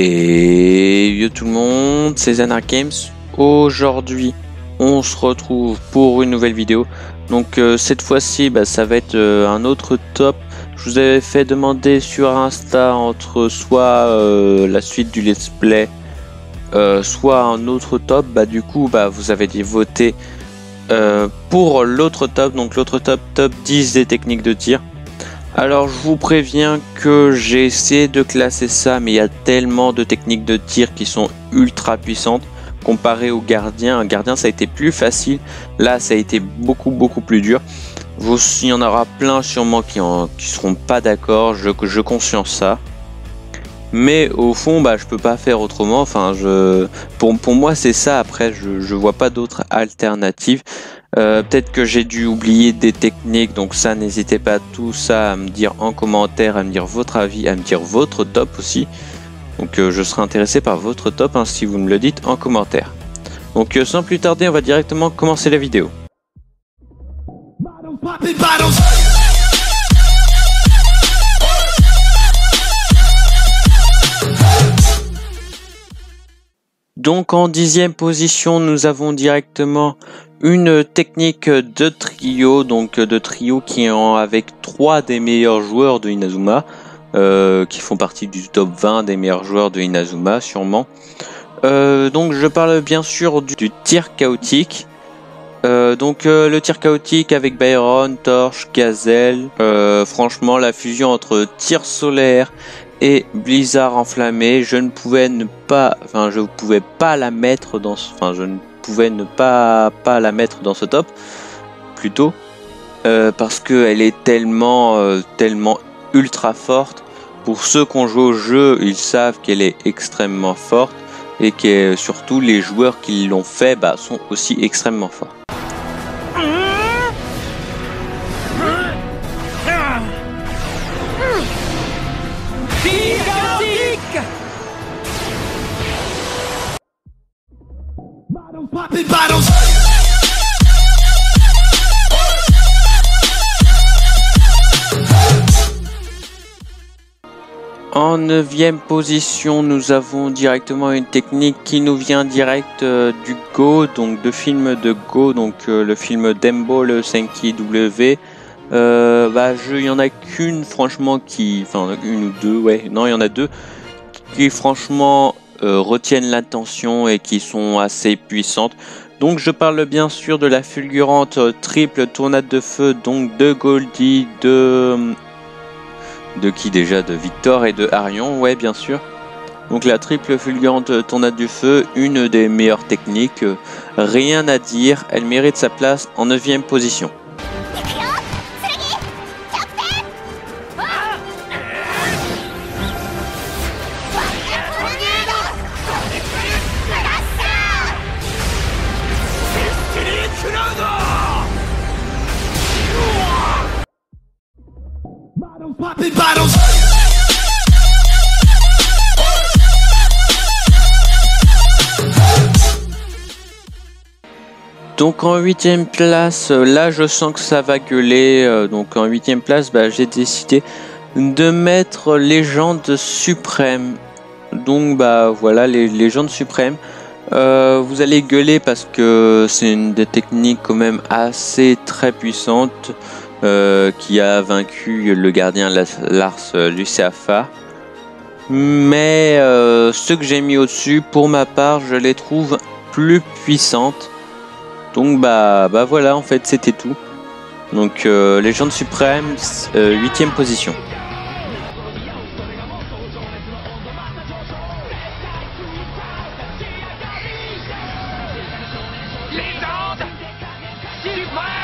Et yo tout le monde, c'est Zanar Games. Aujourd'hui, on se retrouve pour une nouvelle vidéo. Donc cette fois-ci, ça va être un autre top. Je vous avais fait demander sur Insta entre soit la suite du let's play, soit un autre top. Du coup, vous avez dit voter pour l'autre top. Donc l'autre top 10 des techniques de tir. Alors je vous préviens que j'ai essayé de classer ça, mais il y a tellement de techniques de tir qui sont ultra puissantes comparé au gardien. Un gardien ça a été plus facile, là ça a été beaucoup plus dur. Il y en aura plein sûrement qui seront pas d'accord, je conscience ça. Mais au fond je peux pas faire autrement, enfin pour moi c'est ça. Après je vois pas d'autres alternatives. Peut-être que j'ai dû oublier des techniques, donc ça n'hésitez pas tous à me dire en commentaire, à me dire votre avis, à me dire votre top aussi. Donc je serai intéressé par votre top si vous me le dites en commentaire. Donc sans plus tarder, on va directement commencer la vidéo. Donc en 10e position, nous avons directement une technique de trio, qui est avec 3 des meilleurs joueurs de Inazuma, qui font partie du top 20 des meilleurs joueurs de Inazuma sûrement. Donc je parle bien sûr du tir chaotique. Le tir chaotique avec Byron, Torche, Gazelle, franchement la fusion entre tir solaire et Blizzard enflammé, je ne pouvais pas la mettre dans ce top plutôt, parce qu'elle est tellement ultra forte. Pour ceux qui ont joué au jeu, ils savent qu'elle est extrêmement forte et que surtout les joueurs qui l'ont fait sont aussi extrêmement forts. En 9e position, nous avons directement une technique qui nous vient direct du Go, donc de film de Go, le film Dembo, le Senki W. Il y en a qu'une franchement une ou deux, il y en a deux qui franchement retiennent l'attention et qui sont assez puissantes. Donc je parle bien sûr de la fulgurante triple tornade de feu, donc de Goldie, de qui déjà, de Victor et de Arion, bien sûr. Donc la triple fulgurante tornade du feu, une des meilleures techniques, rien à dire, elle mérite sa place en 9e position. Donc en 8e place, là je sens que ça va gueuler, donc en 8e place j'ai décidé de mettre Légende Suprême. Donc voilà, les Légendes Suprêmes, vous allez gueuler parce que c'est une des techniques quand même très puissante, qui a vaincu le gardien Lars Luciafa. Mais ceux que j'ai mis au-dessus, pour ma part, je les trouve plus puissantes. Donc voilà, en fait c'était tout. Donc Légende Suprême, 8e position. Légende Suprême.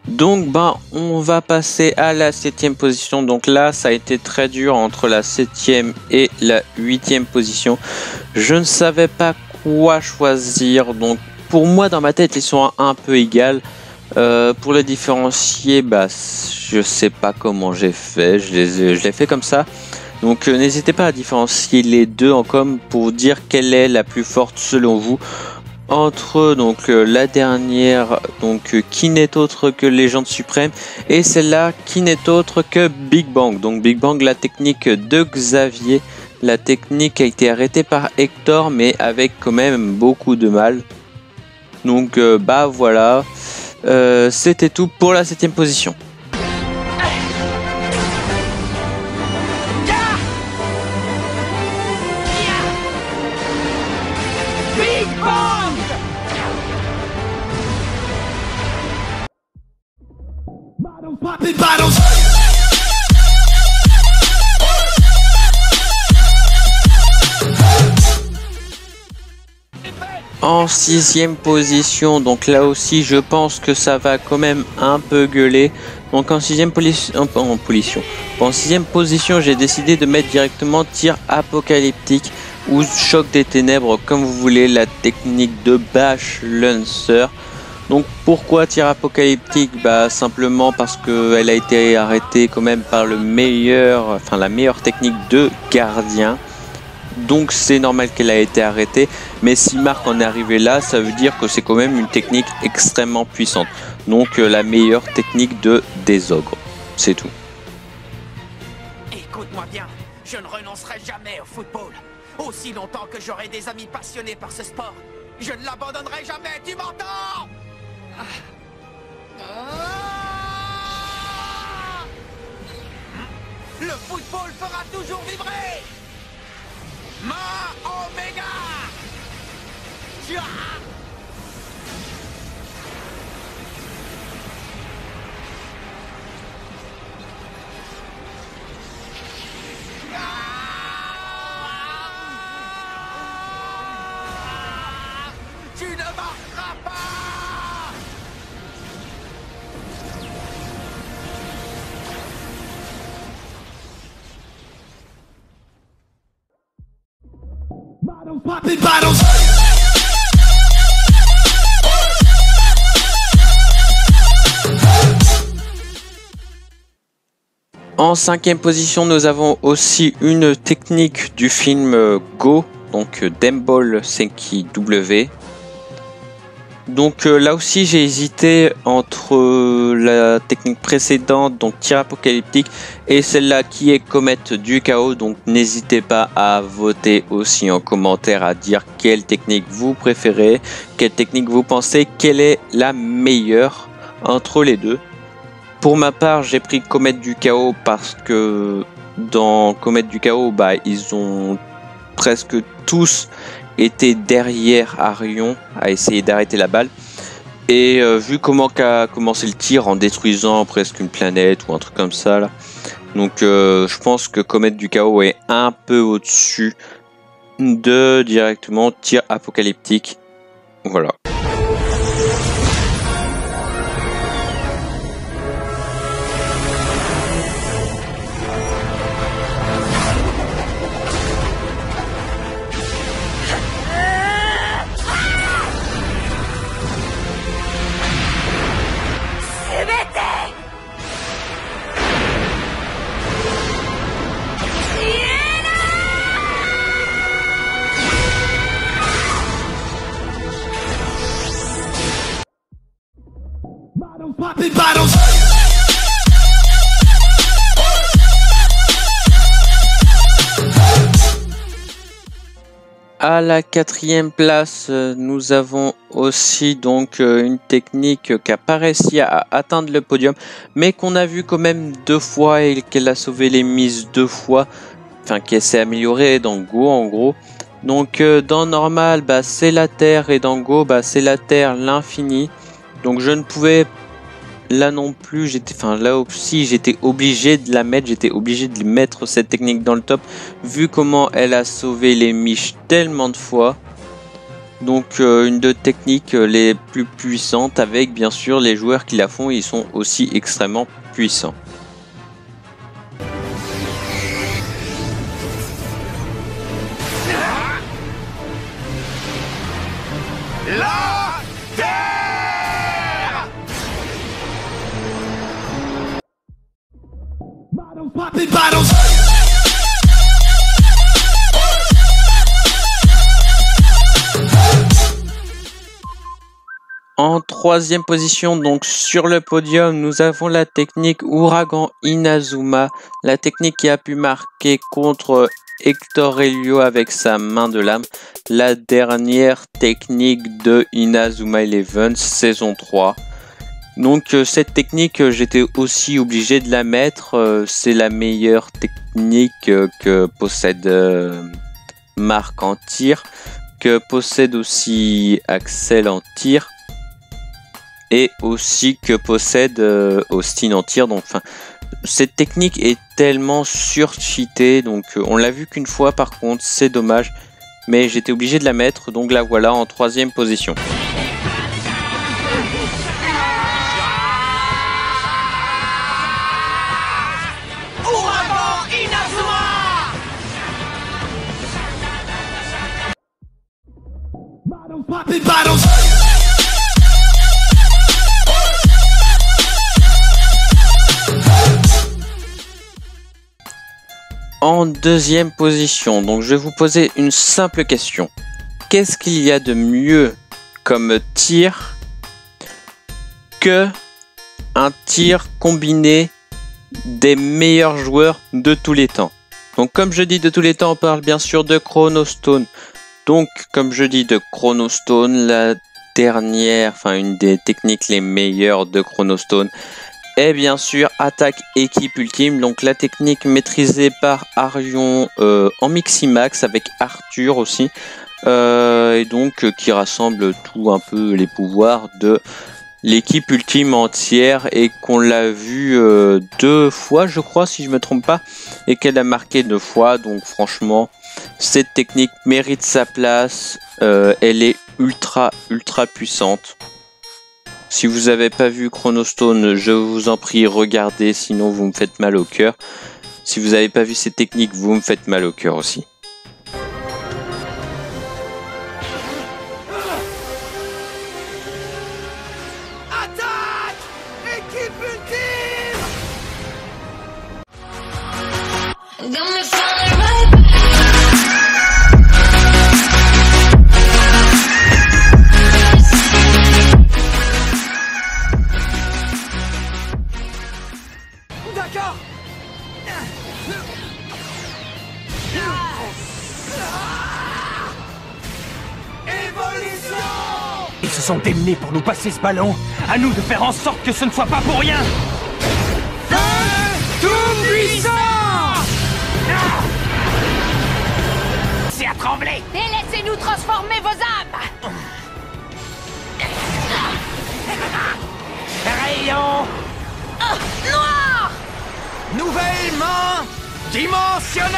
Donc on va passer à la 7e position. Donc là ça a été très dur entre la 7e et la 8e position. Je ne savais pas quoi choisir. Donc pour moi dans ma tête ils sont un peu égales. Pour les différencier, je sais pas comment j'ai fait. Je l'ai fait comme ça. Donc n'hésitez pas à différencier les deux en com pour dire quelle est la plus forte selon vous. Entre donc la dernière, donc qui n'est autre que Légende Suprême, et celle-là qui n'est autre que Big Bang. Donc Big Bang, la technique de Xavier. La technique a été arrêtée par Hector, mais avec quand même beaucoup de mal. Donc bah voilà, c'était tout pour la 7ème position. Big Bang! Bottles popping bottles. En 6ème position, donc là aussi je pense que ça va quand même un peu gueuler. Donc en 6ème position, j'ai décidé de mettre directement tir apocalyptique ou choc des ténèbres, comme vous voulez, la technique de Bash Lancer. Donc pourquoi tir apocalyptique? Bah simplement parce qu'elle a été arrêtée quand même par la meilleure technique de gardien. Donc c'est normal qu'elle a été arrêtée, mais si Marc en est arrivé là, ça veut dire que c'est quand même une technique extrêmement puissante. Donc la meilleure technique des ogres, c'est tout. Écoute-moi bien, je ne renoncerai jamais au football. Aussi longtemps que j'aurai des amis passionnés par ce sport, je ne l'abandonnerai jamais, tu m'entends? Le football fera toujours vibrer. Ma Omega! Tu ne marqueras pas! Bottles popping bottles. En 5ème position, nous avons aussi une technique du film Go, donc Demball Senki W. Donc là aussi j'ai hésité entre la technique précédente, donc tir apocalyptique, et celle-là qui est comète du chaos. Donc n'hésitez pas à voter aussi en commentaire, à dire quelle technique vous préférez, quelle technique vous pensez quelle est la meilleure entre les deux. Pour ma part, j'ai pris comète du chaos parce que dans comète du chaos, bah, ils ont presque tous était derrière Arion à essayer d'arrêter la balle, et vu comment qu'a commencé le tir en détruisant presque une planète ou un truc comme ça là, donc je pense que comète du chaos est un peu au-dessus de directement tir apocalyptique. Voilà. Popping bottles. À la 4e place, nous avons aussi donc une technique qui n'a pas réussi à atteindre le podium, mais qu'on a vu quand même 2 fois et qu'elle a sauvé les mises 2 fois, enfin qu'elle s'est améliorée dans Go en gros. Donc dans normal, bah, c'est la terre, et dans Go, bah, c'est la terre, l'infini. Donc je ne pouvais là non plus, là aussi j'étais obligé de la mettre, j'étais obligé de mettre cette technique dans le top, vu comment elle a sauvé les miches tellement de fois. Donc une de techniques les plus puissantes, avec bien sûr les joueurs qui la font, ils sont aussi extrêmement puissants. La Terre! Bottles popping bottles. En troisième position, donc sur le podium, nous avons la technique Ouragan Inazuma, la technique qui a pu marquer contre Hector Helio avec sa main de lame, la dernière technique de Inazuma Eleven saison 3. Donc cette technique, j'étais aussi obligé de la mettre, c'est la meilleure technique que possède Marc en tir, que possède aussi Axel en tir, et aussi que possède Austin en tir. Donc, cette technique est tellement surcheatée, donc on l'a vu qu'une fois par contre, c'est dommage, mais j'étais obligé de la mettre, donc la voilà en troisième position. Ouragan Inazuma! Bottles popping bottles. En deuxième position, donc je vais vous poser une simple question. Qu'est-ce qu'il y a de mieux comme tir que un tir combiné des meilleurs joueurs de tous les temps? Donc comme je dis de tous les temps, on parle bien sûr de Chronostone. Donc comme je dis de Chronostone, la dernière, une des techniques les meilleures de Chronostone, et bien sûr attaque équipe ultime, donc la technique maîtrisée par Arion en Miximax avec Arthur aussi, et donc qui rassemble tout un peu les pouvoirs de l'équipe ultime entière, et qu'on l'a vu 2 fois je crois si je me trompe pas, et qu'elle a marqué 2 fois. Donc franchement cette technique mérite sa place, elle est ultra puissante. Si vous n'avez pas vu Chronostone, je vous en prie, regardez, sinon vous me faites mal au cœur. Si vous n'avez pas vu ces techniques, vous me faites mal au cœur aussi. Attaque! Équipe ultime! D'accord! Évolution! Ils se sont démenés pour nous passer ce ballon. À nous de faire en sorte que ce ne soit pas pour rien. Feu tout puissant! C'est à trembler. Et laissez-nous transformer vos âmes! Rayon. Noir! Nouvelle main dimensionnelle!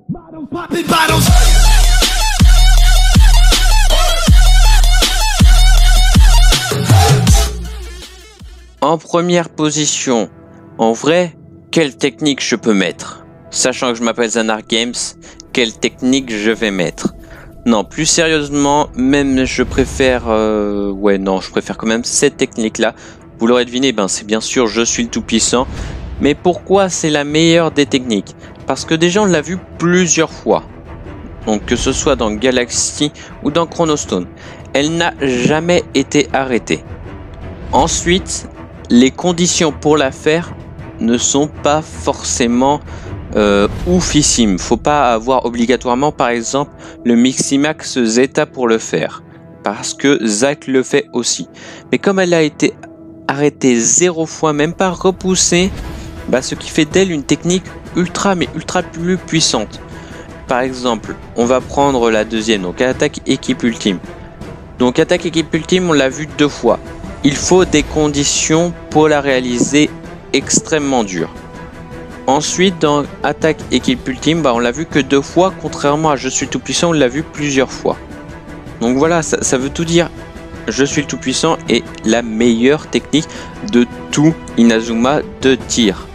Bottles popping bottles. En première position, en vrai, quelle technique je peux mettre? Sachant que je m'appelle Zanar Games, quelle technique je vais mettre? Non, plus sérieusement, même je préfère... je préfère quand même cette technique-là. Vous l'aurez deviné, c'est bien sûr, je suis le tout-puissant. Mais pourquoi c'est la meilleure des techniques? Parce que déjà, on l'a vu plusieurs fois. Donc que ce soit dans Galaxy ou dans Chronostone. Elle n'a jamais été arrêtée. Ensuite, les conditions pour la faire ne sont pas forcément oufissimes. Faut pas avoir obligatoirement par exemple le Miximax Zeta pour le faire, parce que Zach le fait aussi. Mais comme elle a été arrêtée 0 fois, même pas repoussée, ce qui fait d'elle une technique ultra plus puissante. Par exemple, on va prendre la deuxième, donc attaque équipe ultime. Donc attaque équipe ultime, on l'a vu 2 fois. Il faut des conditions pour la réaliser extrêmement dures. Ensuite, dans attaque équipe ultime, on l'a vu que 2 fois, contrairement à Je suis tout puissant, on l'a vu plusieurs fois. Donc voilà, ça veut tout dire. Je suis le tout puissant est la meilleure technique de tout Inazuma de tir.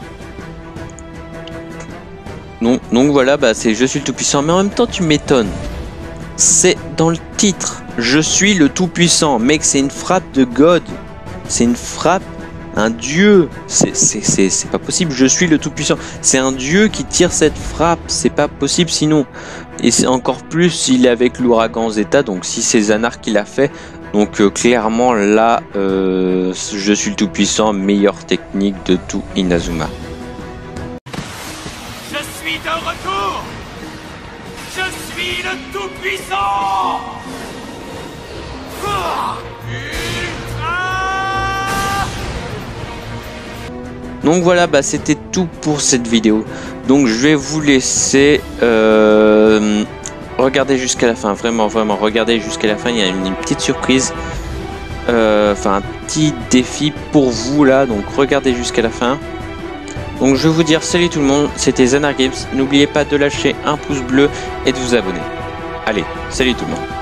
Donc voilà, c'est Je suis le tout puissant, mais en même temps tu m'étonnes. C'est dans le titre. Je suis le tout puissant, mec, c'est une frappe de God. C'est une frappe un dieu. C'est pas possible. Je suis le Tout-Puissant. C'est un dieu qui tire cette frappe. C'est pas possible sinon. Et c'est encore plus s'il est avec l'ouragan Zeta. Donc si c'est Xanar qui l'a fait. Donc clairement là, je suis le Tout-Puissant. Meilleure technique de tout Inazuma. Je suis de retour. Je suis le Tout-Puissant. Donc voilà, bah, c'était tout pour cette vidéo. Donc je vais vous laisser regarder jusqu'à la fin. Vraiment, regardez jusqu'à la fin. Il y a une petite surprise. Enfin, un petit défi pour vous là. Donc regardez jusqu'à la fin. Donc je vais vous dire salut tout le monde. C'était Xanar Games. N'oubliez pas de lâcher un pouce bleu et de vous abonner. Allez, salut tout le monde.